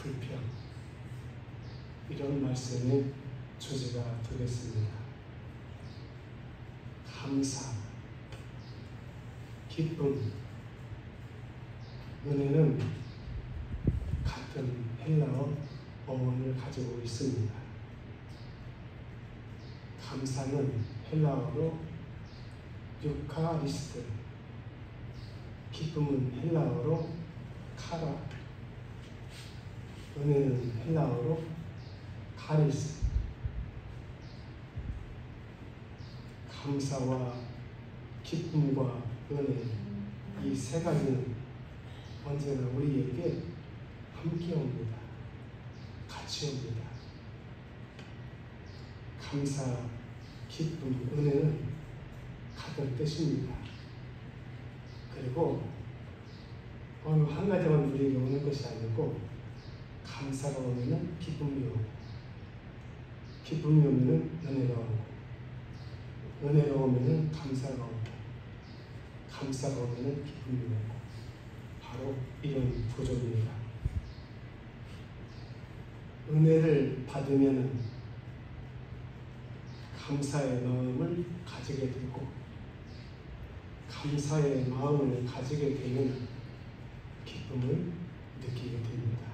불평, 이런 말씀의 주제가 되겠습니다. 감사, 기쁨, 은혜는 같은 헬라어 어원을 가지고 있습니다. 감사는 헬라어로 유카리스트, 기쁨은 헬라어로 카라, 은혜는 헬라어로 카리스. 감사와 기쁨과 은혜, 이 세 가지는 언제나 우리에게 함께 옵니다. 같이 옵니다. 감사, 기쁨, 은혜는 같은 뜻입니다. 그리고 어느 한 가지만 우리에게 오는 것이 아니고, 감사가 오면 기쁨이 오고, 기쁨이 오면 은혜가 오고, 은혜가 오면 감사가 오고, 감사가 오면 기쁨이 오고, 바로 이런 구조입니다. 은혜를 받으면 감사의 마음을 가지게 되고, 감사의 마음을 가지게 되면 기쁨을 느끼게 됩니다.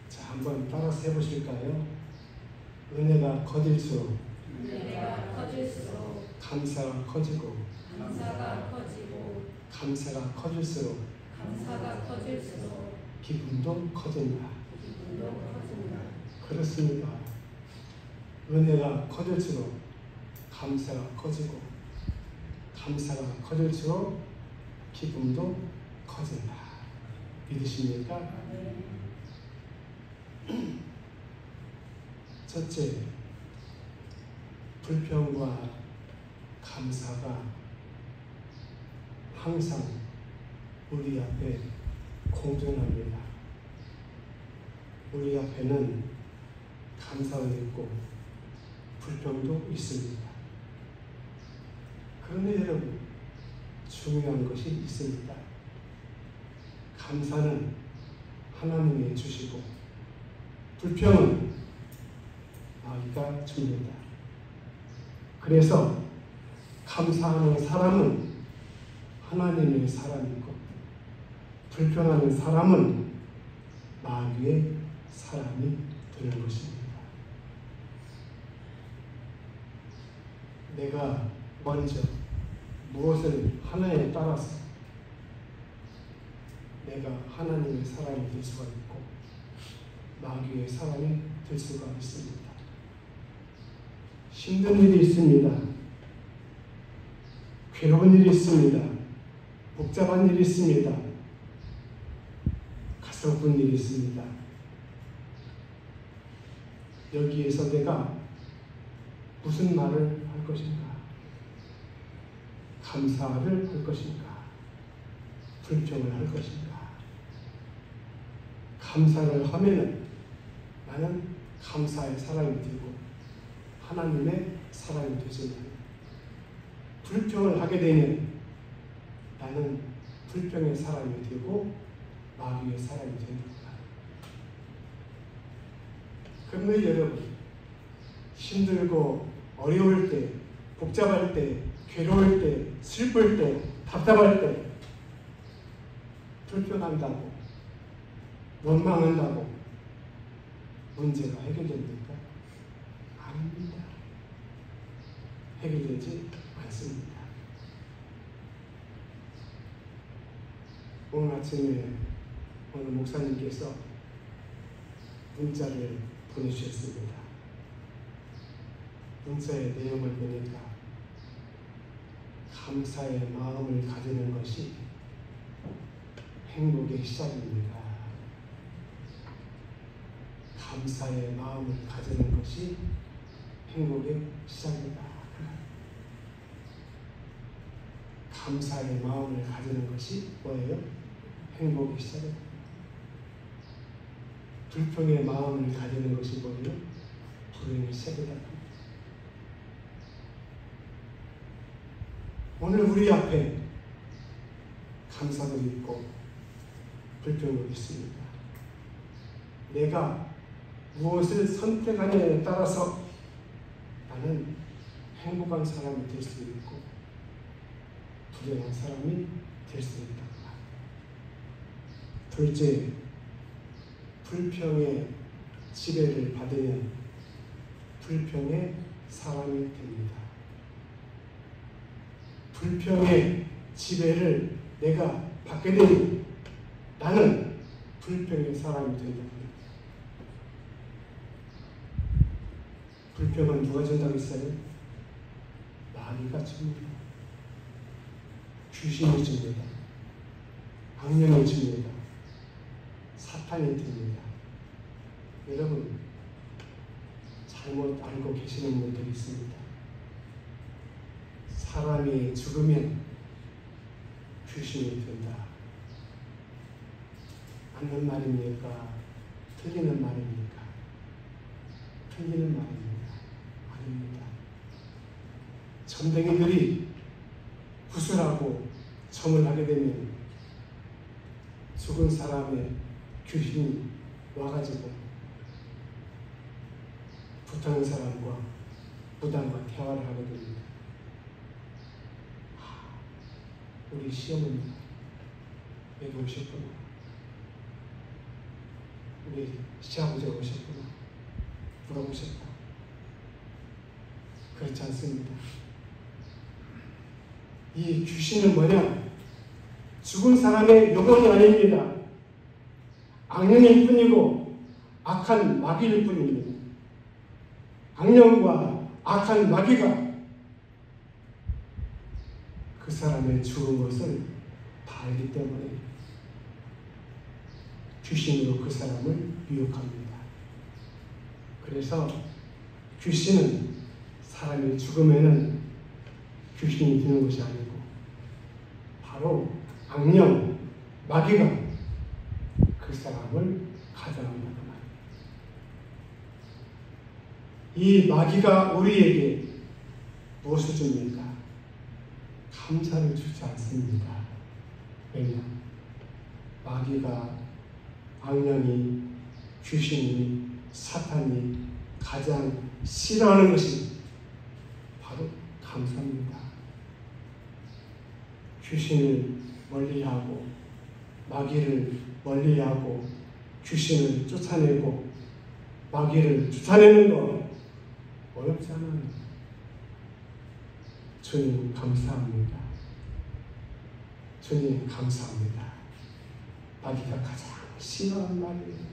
자, 한번 따라서 해보실까요? 은혜가 커질수록 감사가 커지고, 감사가 커질수록 기쁨도 커진다. 그렇습니다. 은혜가 커질수록 감사가 커지고, 감사가 커질수록 기쁨도 커진다. 믿으십니까? 첫째, 불평과 감사가 항상 우리 앞에 공존합니다. 우리 앞에는 감사도 있고 불평도 있습니다. 그런데 여러분, 중요한 것이 있습니다. 감사는 하나님이 주시고, 불평은 우리가 줍니다. 그래서 감사하는 사람은 하나님의 사람이고, 불평하는 사람은 마귀의 사람이 되는 것입니다. 내가 먼저 무엇을 하나에 따라서 내가 하나님의 사람이 될 수가 있고, 마귀의 사람이 될 수가 있습니다. 힘든 일이 있습니다. 괴로운 일이 있습니다. 복잡한 일이 있습니다. 가슴 일이 있습니다. 여기에서 내가 무슨 말을 할 것인가? 감사를 할 것인가? 불평을 할 것인가? 감사를 하면은 나는 감사의 사람이 되고 하나님의 사람이 되지만, 불평을 하게 되면 나는 불평의 사람이 되고 마귀의 사람이 됩니다. 그런데 여러분, 힘들고 어려울 때, 복잡할 때, 괴로울 때, 슬플 때, 답답할 때 불평한다고, 원망한다고 문제가 해결됩니까? 아닙니다. 해결되지 않습니다. 오늘 아침에 오늘 목사님께서 문자를 보내주셨습니다. 문자의 내용을 보니까 감사의 마음을 가지는 것이 행복의 시작입니다. 감사의 마음을 가지는 것이 행복의 시작이다. 감사의 마음을 가지는 것이 뭐예요? 행복의 시작이다. 불평의 마음을 가지는 것이 뭐예요? 불행의 시작이다. 오늘 우리 앞에 감사도 있고 불평도 있습니다. 내가 무엇을 선택하느냐에 따라서 나는 행복한 사람이 될 수 있고 불행한 사람이 될 수 있다. 둘째, 불평의 지배를 받으면 불평의 사람이 됩니다. 불평의 지배를 내가 받게 되면 나는 불평의 사람이 된다. 불평은 누가 준다고 했어요? 마귀가 줍니다. 귀신이 줍니다. 악령이 줍니다. 사탄이 듭니다. 여러분, 잘못 알고 계시는 분들이 있습니다. 사람이 죽으면 귀신이 든다. 맞는 말입니까? 틀리는 말입니까? 틀리는 말입니다. 아닙니다. 점쟁이들이 구슬하고 점을 하게 되면 죽은 사람의 귀신이 와가지고 붙는 사람과 무당과 대화를 하게 됩니다. 우리 시어머니 여기 오셨구나. 우리 시아버지가 오셨구나. 물어보셨다. 그렇지 않습니다. 이 귀신은 뭐냐? 죽은 사람의 영혼이 아닙니다. 악령일 뿐이고 악한 마귀일 뿐입니다. 악령과 악한 마귀가 그 사람의 죽은 것을 다 알기 때문에 귀신으로 그 사람을 유혹합니다. 그래서 귀신은 사람이 죽으면은 귀신이 드는 것이 아니고 바로 악령, 마귀가 그 사람을 가져간다고 말합니다. 이 마귀가 우리에게 무엇을 줍니까? 감사를 주지 않습니다. 왜냐? 마귀가, 악령이, 귀신이, 사탄이 가장 싫어하는 것이 바로 감사입니다. 귀신을 멀리하고 마귀를 멀리하고 귀신을 쫓아내고 마귀를 쫓아내는 거 어렵지 않아요. 주님 감사합니다. 주님 감사합니다. 마귀가 가장 싫어하는 말이에요.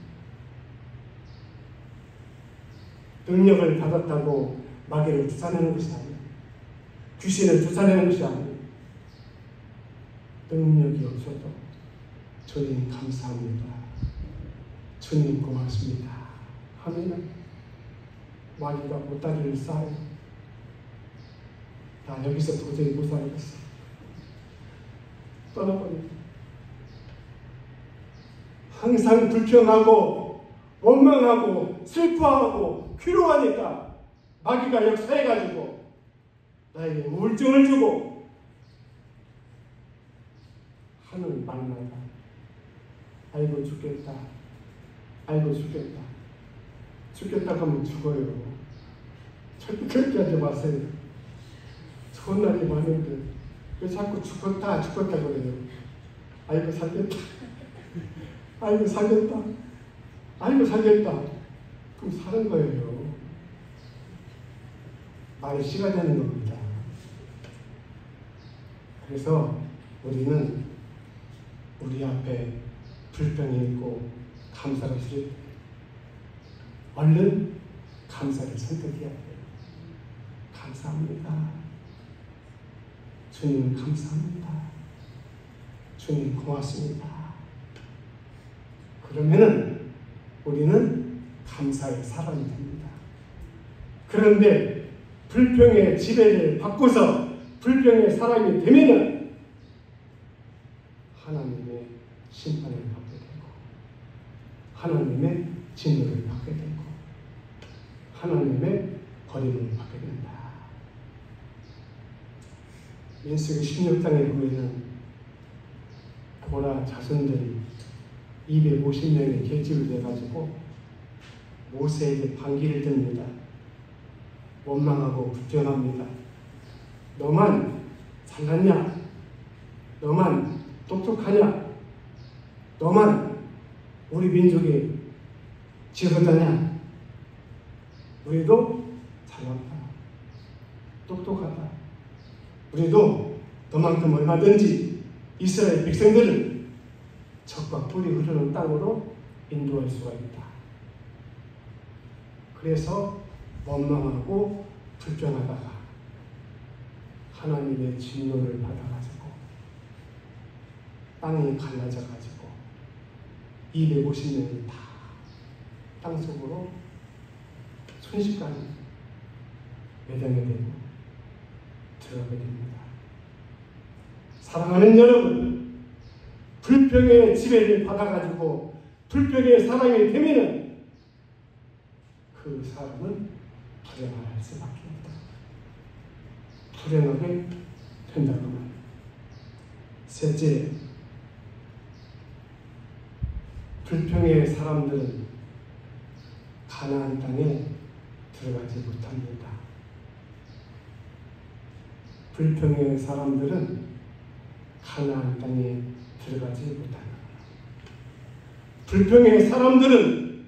능력을 받았다고 마귀를 쫓아내는 것이 아니에요. 귀신을 쫓아내는 것이 아니에요. 능력이 없어도 주님 감사합니다. 주님 고맙습니다 하면 마귀가 보따리를 싸요. 나 여기서 도저히 못 살겠어. 떠나버립니다. 항상 불평하고 원망하고 슬퍼하고 괴로워하니까 마귀가 역사해가지고 나에게 우울증을 주고 하는 말마다 아이고 죽겠다. 아이고 죽겠다. 죽겠다고 하면 죽어요. 절대 그렇게 하지 마세요. 좋은 날이 많은데 왜 자꾸 죽었다 죽었다 그래요. 아이고 살겠다. 아이고 살겠다. 아이고 살겠다. 그럼 사는 거예요. 말이 씨가 되는 겁니다. 그래서 우리는 우리 앞에 불평이 있고 감사가 싫을 때 얼른 감사를 선택해야 돼요. 감사합니다. 주님 감사합니다. 주님 고맙습니다. 그러면은 우리는 감사의 사람이 됩니다. 그런데 불평의 지배를 받고서 불평의 사람이 되면은 하나님의 심판을 받게 되고 하나님의 진노를 받게 되고 하나님의 버림을 받게 된다. 민수기 16장에 보면은 고라 자손들이 250명의 계집을 내가지고 모세에게 반기를 듭니다. 원망하고 불평합니다. 너만 잘났냐? 너만 똑똑하냐? 너만 우리 민족의 지도자냐? 우리도 잘났다. 똑똑하다. 우리도 너만큼 얼마든지 이스라엘 백성들을 적과 뿔이 흐르는 땅으로 인도할 수가 있다. 그래서 원망하고 불평하다가 하나님의 진노를 받아가지고 땅이 갈라져가지고 250년이 다 땅속으로 순식간에 매장이 되고 들어가게 됩니다. 사랑하는 여러분, 불평의 지배를 받아가지고 불평의 사람이 되면은 그 사람은 불행할 수밖에 없다. 불행하게 된다고 말이에요. 셋째, 불평의 사람들은 가나안 땅에 들어가지 못합니다. 불평의 사람들은 가나안 땅에 들어가지 못합니다. 불평의 사람들은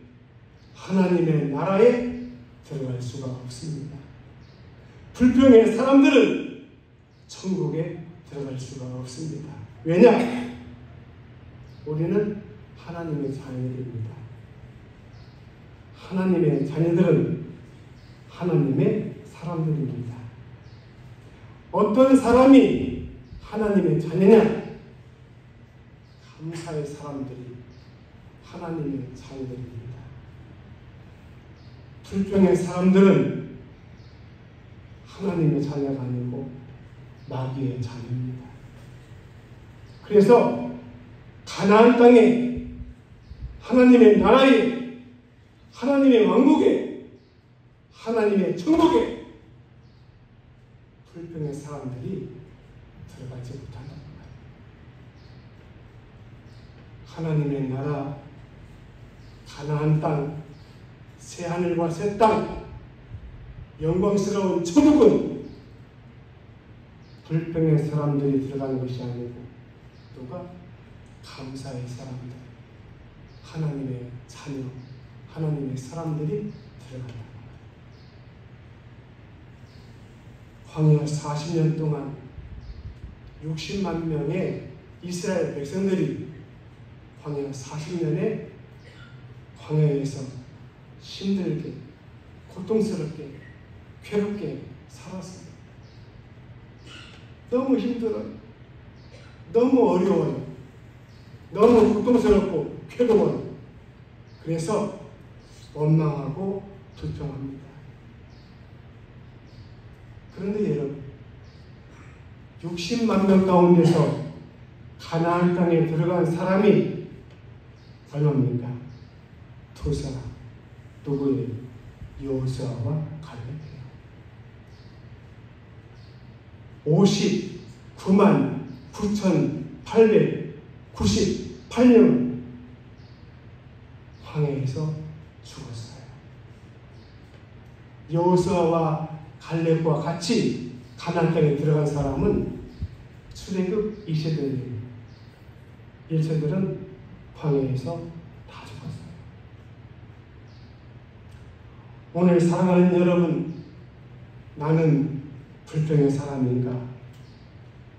하나님의 나라에 들어갈 수가 없습니다. 불평의 사람들은 천국에 들어갈 수가 없습니다. 왜냐? 우리는 하나님의 자녀들입니다. 하나님의 자녀들은 하나님의 사람들입니다. 어떤 사람이 하나님의 자녀냐? 감사의 사람들이 하나님의 자녀들입니다. 불평의 사람들은 하나님의 자녀가 아니고 마귀의 자녀입니다. 그래서 가나안 땅에 하나님의 나라에 하나님의 왕국에 하나님의 천국에 불평의 사람들이 들어가지 못한다는 거예요. 하나님의 나라, 가나안 땅, 새하늘과 새 땅, 영광스러운 천국은 불평의 사람들이 들어가는 것이 아니고 누가? 감사의 사람들, 하나님의 자녀, 하나님의 사람들이 들어간다. 광야 40년 동안 60만 명의 이스라엘 백성들이 광야 40년에 광야에서 힘들게, 고통스럽게, 괴롭게 살았습니다. 너무 힘들어요. 너무 어려워요. 너무 고통스럽고 괴로워요. 그래서 원망하고 불평합니다. 그런데 여러분, 60만 명 가운데서 가나안 땅에 들어간 사람이 얼마입니까? 두 사람. 누구예요? 여호수아와 갈렙이에요. 59만 9,898명 황해에서 죽었어요. 여호수아와 갈렙과 같이 가나안 땅에 들어간 사람은 출애굽 2세들이에요. 1세들은 황해에서 다 죽었어요. 오늘 사랑하는 여러분, 나는 불평의 사람인가?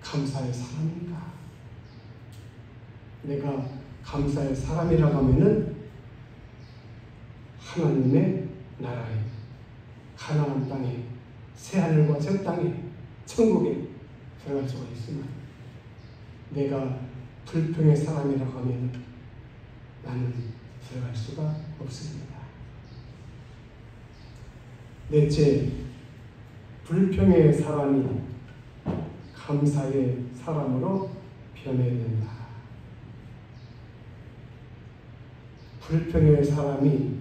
감사의 사람인가? 내가 감사의 사람이라고 하면은 하나님의 나라에, 가나안 땅에, 새하늘과 새 땅에, 천국에 들어갈 수가 있으나 내가 불평의 사람이라고 하면 나는 들어갈 수가 없습니다. 넷째, 불평의 사람이 감사의 사람으로 변해야 된다. 불평의 사람이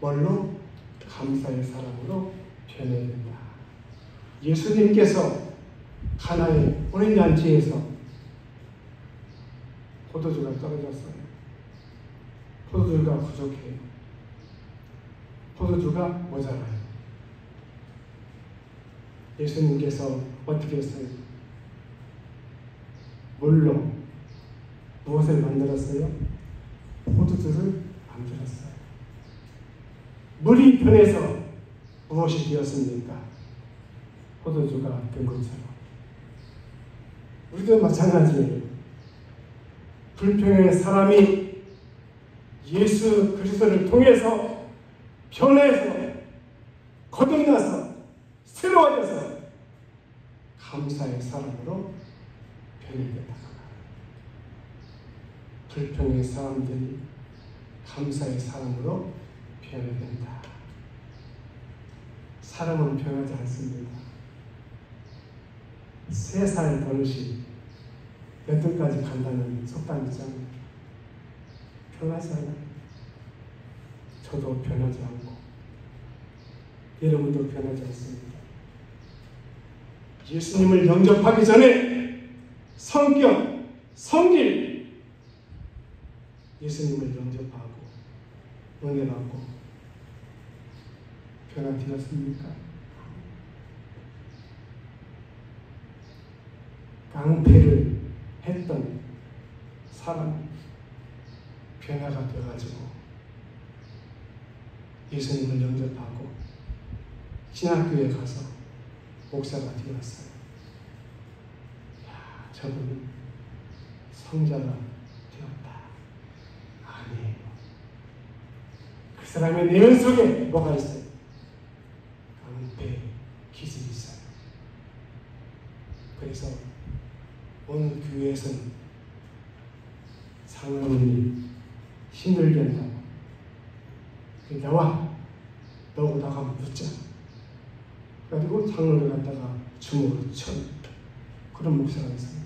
뭘로? 감사의 사람으로 변해야 된다. 예수님께서 가나의 혼인잔치에서 포도주가 떨어졌어요. 포도주가 부족해요. 포도주가 모자라요. 예수님께서 어떻게 했어요? 물로 무엇을 만들었어요? 포도주를 만들었어요. 물이 변해서 무엇이 되었습니까? 포도주가 된 것처럼 우리도 마찬가지예요. 불평의 사람이 예수 그리스도를 통해서 변해서 거듭나서 새로워져서 감사의 사람으로 변해겠다. 불평의 사람들이 감사의 사람으로 변해된다. 사람은 변하지 않습니다. 3살 버릇이 8등까지 간다는 속담 있잖아요. 변하지 않아요. 저도 변하지 않고 여러분도 변하지 않습니다. 예수님을 영접하기 전에 성격, 성질, 예수님을 영접하고 은혜 받고 변화되었습니까? 깡패를 했던 사람이 변화가 되어가지고 예수님을 영접하고 신학교에 가서 목사가 되었어요. 야, 저분은 성자가 되었다. 아니에요. 그 사람의 내면 속에 뭐가 있어요? 깡패 기질이 있어요. 그래서 오늘 교회에서는 장로님이 힘들게 한다고 나와 너하고 나가면 붙자. 그리고 장로를 갖다가 주먹으로 쳐. 그런 목사가 있어요.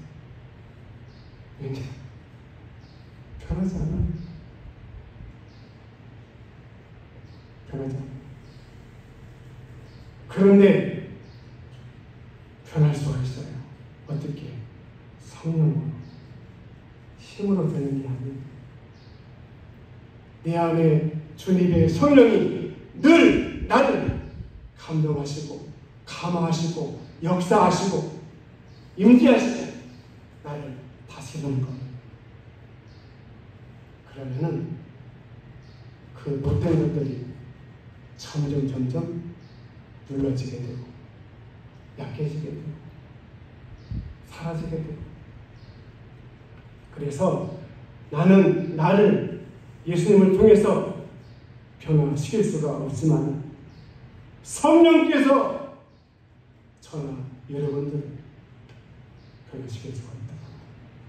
왠지 편하지 않아. 편하지 않아. 그런데 변할 수가 있어요. 어떻게? 성령으로, 힘으로 되는 게 아니에요. 내 안에 주님의 성령이 늘 나를 감동하시고 감화하시고 역사하시고 임재하시고 나를 다스리는 거예요. 그러면은 그 못된 것들이 점점 눌러지게 되고 약해지게 되고 사라지게 되고. 그래서 나는 나를 예수님을 통해서 변화시킬 수가 없지만 성령께서 저나 여러분들을 변화시킬 수가 있다.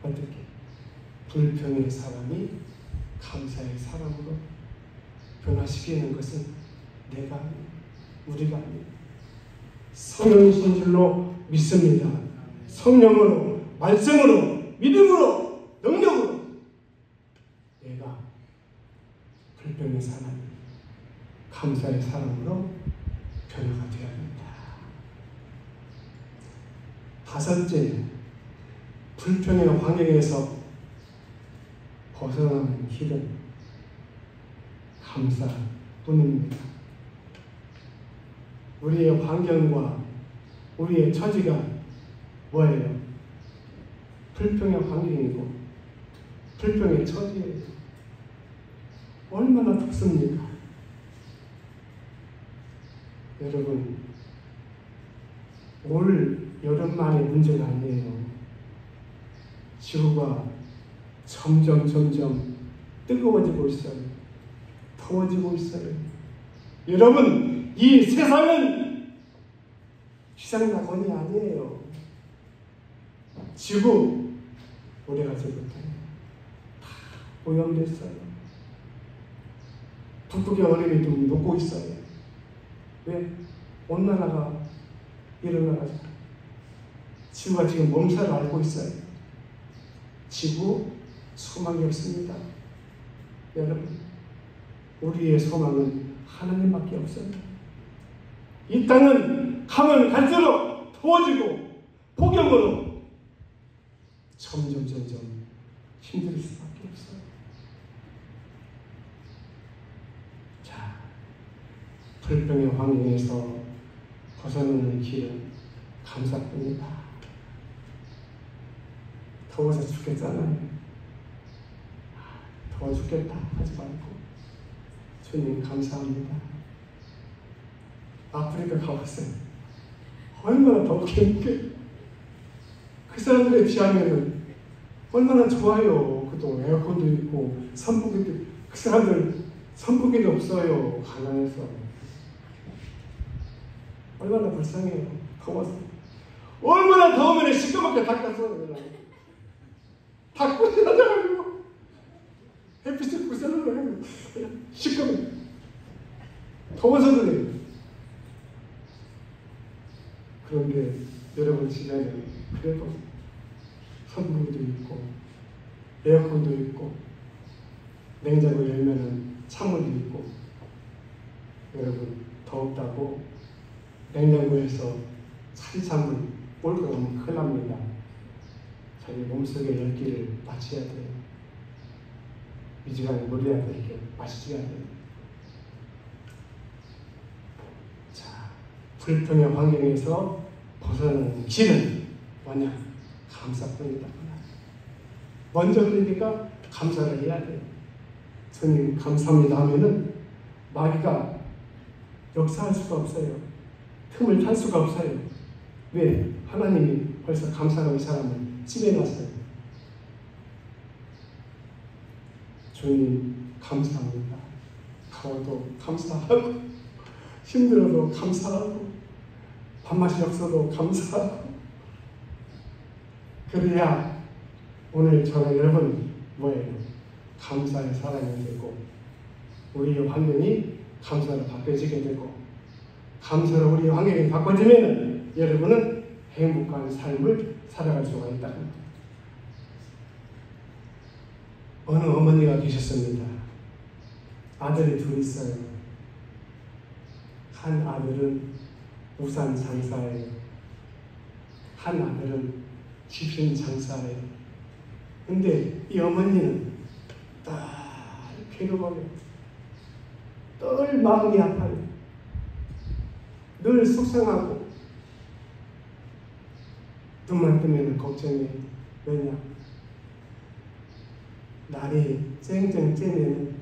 어떻게? 불평의 사람이 감사의 사람으로 변화시키는 것은 내가 아니에요. 우리가 아니에요. 성령이신 줄로 믿습니다. 성령으로, 말씀으로, 믿음으로, 능력으로 내가 불평의 사람이 감사의 사람으로 변화가 되어야 합니다. 5째, 불평의 환경에서 벗어나는 길은 감사뿐입니다. 우리의 환경과 우리의 처지가 뭐예요? 불평의 환경이고 불평의 처지예요. 얼마나 덥습니까? 여러분, 올 여름만의 문제가 아니에요. 지구가 점점 뜨거워지고 있어요. 더워지고 있어요. 여러분, 이 세상은 희생낙원이 아니에요. 지구 오래가지부터 다 오염됐어요. 북극의 얼음이 좀 녹고 있어요. 왜? 온난화가 일어나가지고 지구가 지금 몸살을 앓고 있어요. 지구 소망이 없습니다. 여러분, 우리의 소망은 하나님밖에 없어요. 이 땅은 가면 갈수록 더워지고 폭염으로 점점 힘들 수밖에 없어요. 자, 불평의 환경에서 벗어나는 길은 감사뿐이다. 더워서 죽겠잖아요. 더워 죽겠다 하지 말고 주님 감사합니다. 아프리카 가봤어요. 얼마나 덥게 그 사람들에 비하면 얼마나 좋아요. 그동안 에어컨도 있고 선풍기도 있고. 그 사람들 선풍기도 없어요. 가난해서 얼마나 불쌍해요. 더워서 얼마나 더우면 시꺼멓게 닦았어. 다 꾸짖어가지고 햇빛을 부숴놓으면 그냥 시꺼멓게 더워서 그래요. 그런데 여러분 집에는 그래도 선풍기도 있고 에어컨도 있고 냉장고 열면은 찬물도 있고. 여러분 더웠다고 냉장고에서 찬물 몰고 가면 큰일 납니다. 자기 몸속에 열기를 맞춰야 돼요. 미지근하게 물려야 돼. 이렇게 마셔야 돼요. 자, 불평의 환경에서 벗어나는 길은 뭐냐? 감사뿐이다. 먼저 그러니까 감사를 해야 돼요. 주님 감사합니다 하면은 마귀가 역사할 수가 없어요. 틈을 탈 수가 없어요. 왜? 하나님이 벌써 감사로 이 사람을 찜해놨어요. 주님 감사합니다. 더워도 감사하고 힘들어도 감사하고 밥맛이 없어도 감사하고. 그래야 오늘 저는 여러분 뭐예요? 감사의 사람이 되고 우리의 환경이 감사로 바뀌어지게 되고 감사로 우리의 환경이 바꿔지면 여러분은 행복한 삶을 살아갈 수가 있다. 어느 어머니가 계셨습니다. 아들이 둘 있어요. 한 아들은 우산 장사예요. 한 아들은 집신 장사예요. 근데 이 어머니는 늘 괴로워요. 늘 마음이 아파요. 늘 속상하고 눈만 뜨면 걱정해요. 왜냐? 날이 쨍쨍 쬐면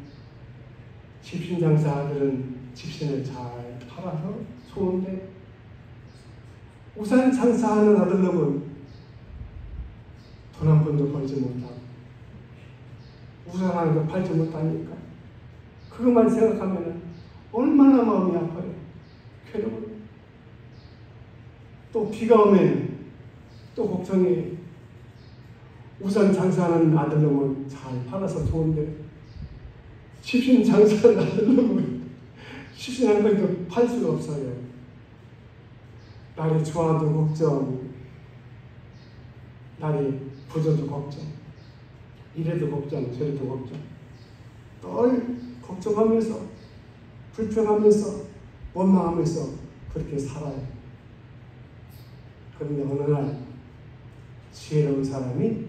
집신 장사 아들은 집신을 잘 팔아서 좋은데 우산 장사하는 아들놈은 돈 한 푼도 벌지 못하고 우산 하나도 팔지 못하니까 그것만 생각하면 얼마나 마음이 아파요. 괴로워요. 또 비가 오면 또 걱정해요. 우산 장사하는 아들놈은 잘 팔아서 좋은데 집신 장사하는 아들놈은 집신 한 번도 팔 수가 없어요. 날이 좋아도 걱정, 날이 부져도 걱정, 이래도 걱정, 저래도 걱정. 늘 걱정하면서 불평하면서 원망하면서 그렇게 살아요. 그런데 어느 날 지혜로운 사람이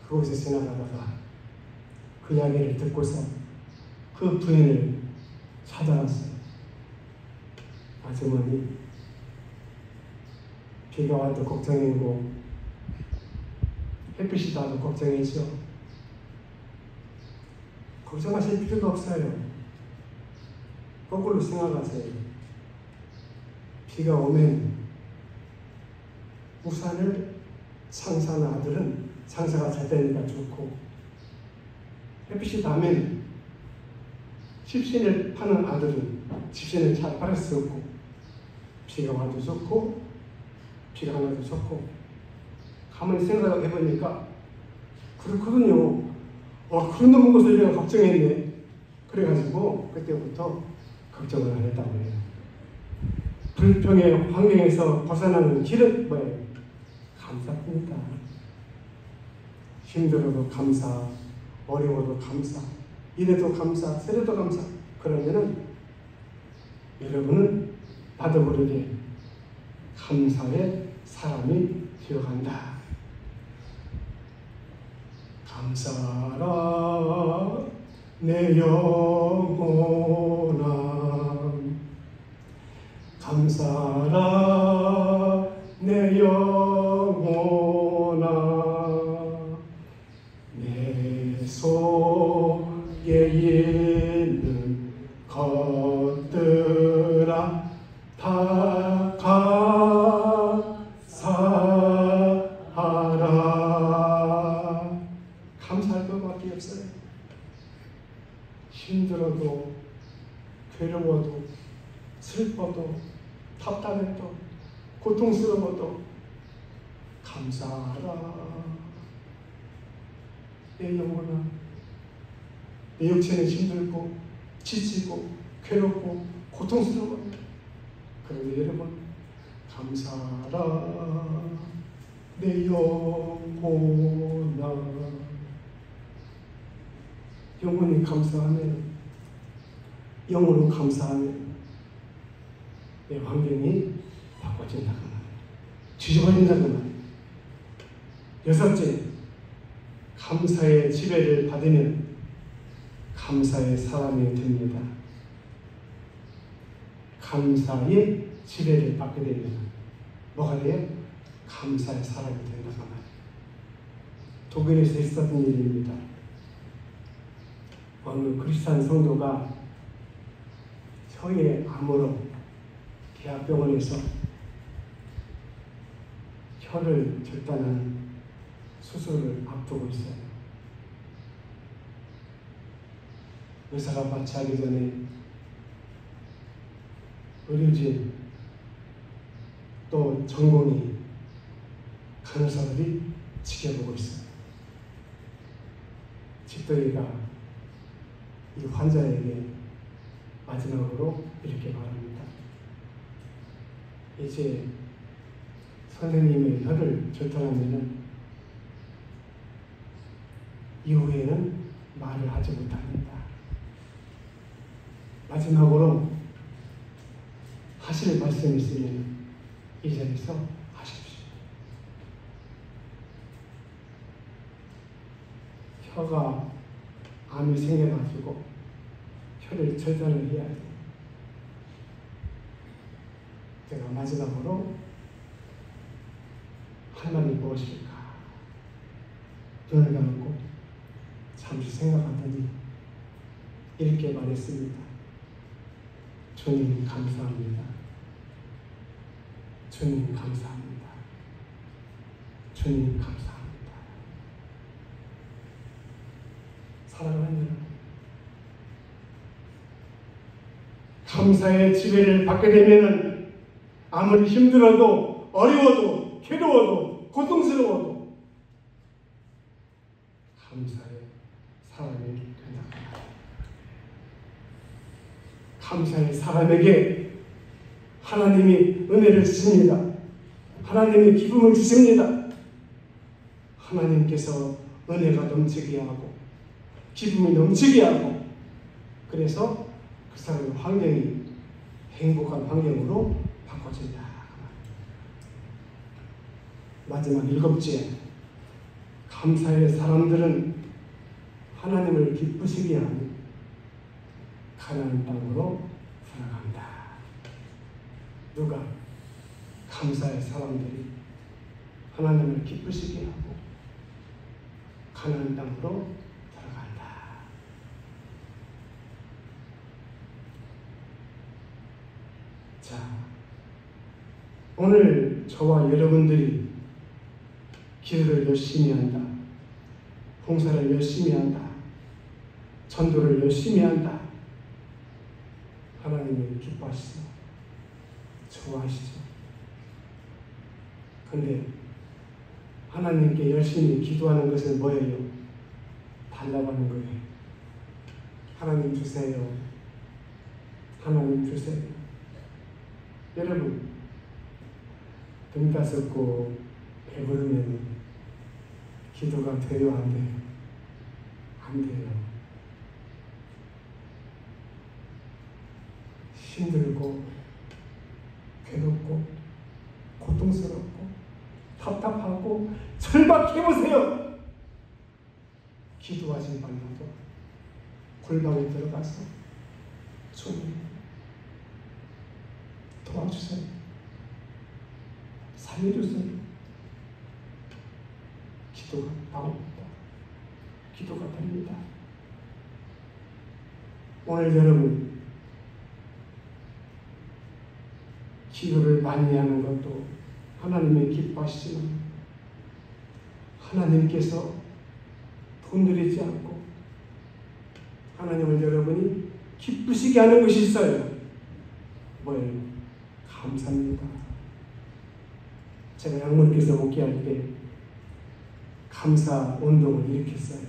그곳에 지나가다가 그 이야기를 듣고서 그 부인을 찾아갔어요. 아주머니, 비가 와도 걱정이고 햇빛이 나도 걱정이죠. 걱정하실 필요가 없어요. 거꾸로 생각하세요. 비가 오면 우산을 장사하는 아들은 장사가 잘 되니까 좋고 햇빛이 나면 집신을 파는 아들은 집신을 잘 팔을 수 없고 비가 와도 좋고 비가 안 와도 좋고 가만히 생각해 보니까 그렇거든요. 그런 놈의 것을 내가 걱정했네. 그래가지고 그때부터 걱정을 안 했다고 해요. 불평의 환경에서 벗어나는 길은 뭐예요? 감사입니다. 힘들어도 감사, 어려워도 감사, 이래도 감사, 저래도 감사. 그러면은 여러분은 나도 모르게 감사의 사람이 되어간다. 감사라 내 영혼아 감사하라 내 영혼아 내 속에 있는 것들아 다 감사하라. 감사할 것밖에 없어요. 힘들어도 괴로워도 슬퍼도 답답해도 고통스러워도 감사하라. 내 영혼아 내 육체는 힘들고 지치고 괴롭고 고통스러워요. 그런데 여러분 감사하라 내 영혼아. 영혼이 감사하면 영으로 감사하면 내 환경이 바꿔진다고 말이에요. 뒤집어진다고 말이에요. 여섯째, 감사의 지배를 받으면 감사의 사람이 됩니다. 감사의 지배를 받게 되면 뭐가 돼요? 감사의 사람이 된다고 말이에요. 독일에서 있었던 일입니다. 어느 크리스찬 성도가 혀의 암으로 대학병원에서 혀를 절단하는 수술을 앞두고 있어요. 의사가 마취하기 전에 의료진 또 전공의 간호사들이 지켜보고 있어요. 집도리가 이 환자에게 마지막으로 이렇게 말합니다. 이제 선생님의 혀를 절단하면 이후에는 말을 하지 못합니다. 마지막으로 하실 말씀이 있으면 이 자리에서 하십시오. 혀가 암이 생겨가지고 혀를 절단을 해야 돼요. 제가 마지막으로 할 말이 무엇일까? 눈을 감고 잠시 생각하더니 이렇게 말했습니다. 주님 감사합니다. 주님 감사합니다. 주님 감사합니다. 사랑하는 여러분, 감사의 지배를 받게 되면 아무리 힘들어도 어려워도 괴로워도 고통스러워도 감사의 사람이 된다. 감사의 사람에게 하나님이 은혜를 주십니다. 하나님이 기쁨을 주십니다. 하나님께서 은혜가 넘치게 하고 기쁨이 넘치게 하고 그래서 그 사람의 환경이 행복한 환경으로 바꿔진다. 마지막 일곱째, 감사의 사람들은 하나님을 기쁘시게 하는 가나안 땅으로 살아간다. 누가? 감사의 사람들이 하나님을 기쁘시게 하고 가나안 땅으로 살아간다. 자, 오늘 저와 여러분들이 기도를 열심히 한다, 봉사를 열심히 한다, 전도를 열심히 한다. 하나님이 기뻐하시죠. 좋아하시죠. 근데 하나님께 열심히 기도하는 것은 뭐예요? 달라고 하는 거예요. 하나님 주세요. 하나님 주세요. 여러분, 등 따숩고 배부르면 기도가 돼요? 안 돼요? 안 돼요. 힘들고 괴롭고 고통스럽고 답답하고 절박해보세요. 기도하지 말라도 골방에 들어가서 주님 도와주세요. 살려주세요. 기도가 나옵니다. 기도가 됩니다. 오늘 여러분 기도를 많이 하는 것도 하나님이 기뻐하시지만 하나님께서 돈 들이지 않고 하나님을 여러분이 기쁘시게 하는 것이 있어요. 뭐예요? 감사입니다. 제가 양모님께서 목회할 때 감사 운동을 일으켰어요.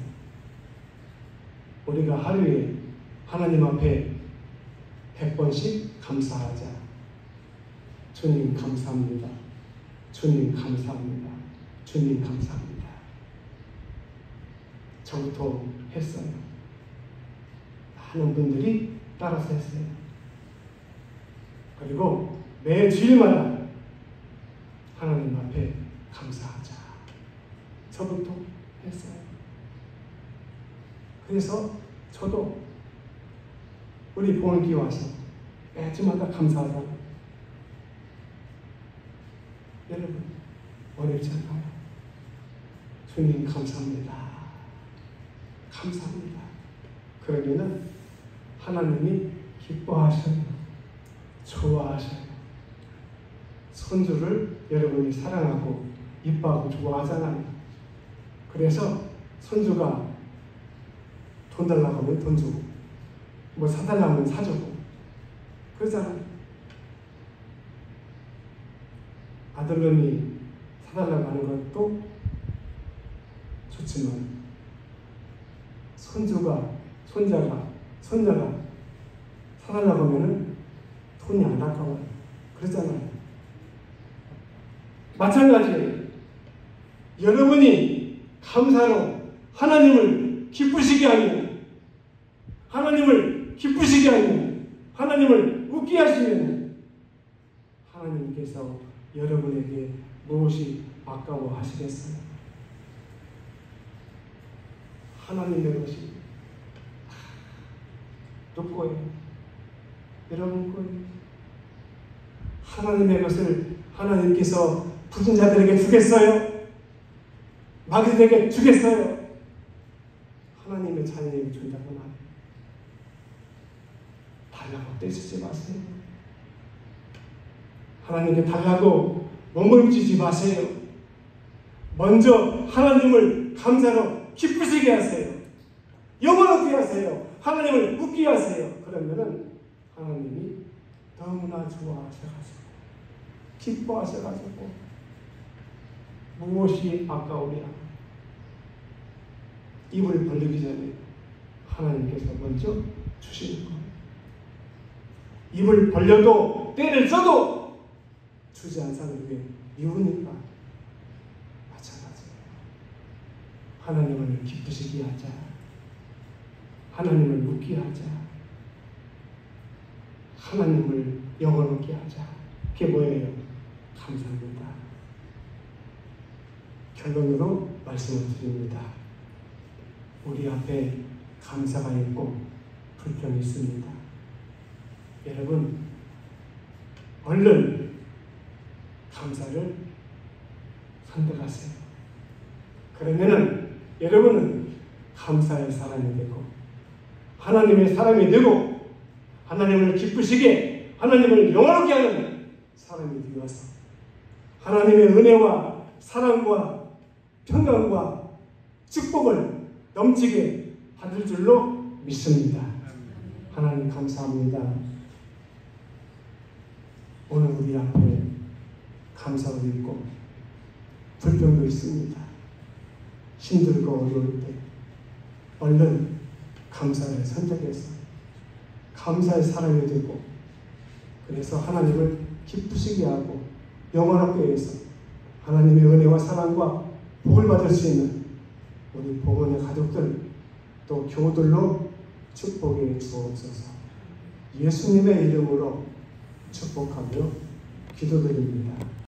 우리가 하루에 하나님 앞에 100번씩 감사하자. 주님 감사합니다. 주님 감사합니다. 주님 감사합니다. 저부터 했어요. 많은 분들이 따라서 했어요. 그리고 매 주일마다 하나님 앞에 감사하자. 저부터 했어요. 그래서 저도 우리 봉을기 와서 매주마다 감사하자. 여러분 어렵지 않아요? 주님 감사합니다. 감사합니다. 그러면은 하나님이 기뻐하셔요. 좋아하셔요. 손주를 여러분이 사랑하고 이뻐하고 좋아하잖아요. 그래서 손주가 돈 달라고 하면 돈 주고 뭐 사달라고 하면 사주고 그러잖아요. 아들놈이 사달라고 하는 것도 좋지만 손자가 사달라고 하면은 돈이 안 아까워요. 그러잖아요. 마찬가지예요. 여러분이 감사로 하나님을 기쁘시게 하면, 하나님을 기쁘시게 하면, 하나님을 웃게 하시면 하나님께서 여러분에게 무엇이 아까워하시겠어요? 하나님의 것이 누구 거예요? 여러분 거예요. 하나님의 것을 하나님께서 부진 자들에게 주겠어요? 마귀들에게 주겠어요? 하나님의 자녀에게 준다고 말해요. 달라고 떼쓰지 마세요. 하나님께 달라고 머물지지 마세요. 먼저 하나님을 감사로 기쁘시게 하세요. 영원하게 하세요. 하나님을 웃게 하세요. 그러면은 하나님이 너무나 좋아하셔가지고 기뻐하셔가지고 무엇이 아까우랴 입을 벌리기 전에 하나님께서 먼저 주시는 거예요. 입을 벌려도 때를 써도 주지 않사는 게 미우니까 마찬가지예요. 하나님을 기쁘시게 하자. 하나님을 웃게 하자. 하나님을 영원하게 하자. 그게 뭐예요? 감사합니다. 결론으로 말씀을 드립니다. 우리 앞에 감사가 있고 불평이 있습니다. 여러분 얼른 감사를 선택하세요. 그러면은 여러분은 감사의 사람이 되고 하나님의 사람이 되고 하나님을 기쁘시게 하나님을 영원하게 하는 사람이 되어서 하나님의 은혜와 사랑과 평강과 축복을 넘치게 받을 줄로 믿습니다. 하나님 감사합니다. 오늘 우리 앞에 감사도 있고 불평도 있습니다. 힘들고 어려울 때 얼른 감사를 선택해서 감사의 사람이 되고 그래서 하나님을 기쁘시게 하고 영원하게 해서 하나님의 은혜와 사랑과 복을 받을 수 있는 우리 봉헌의 가족들 또 교우들로 축복해 주옵소서. 예수님의 이름으로 축복하며 기도드립니다.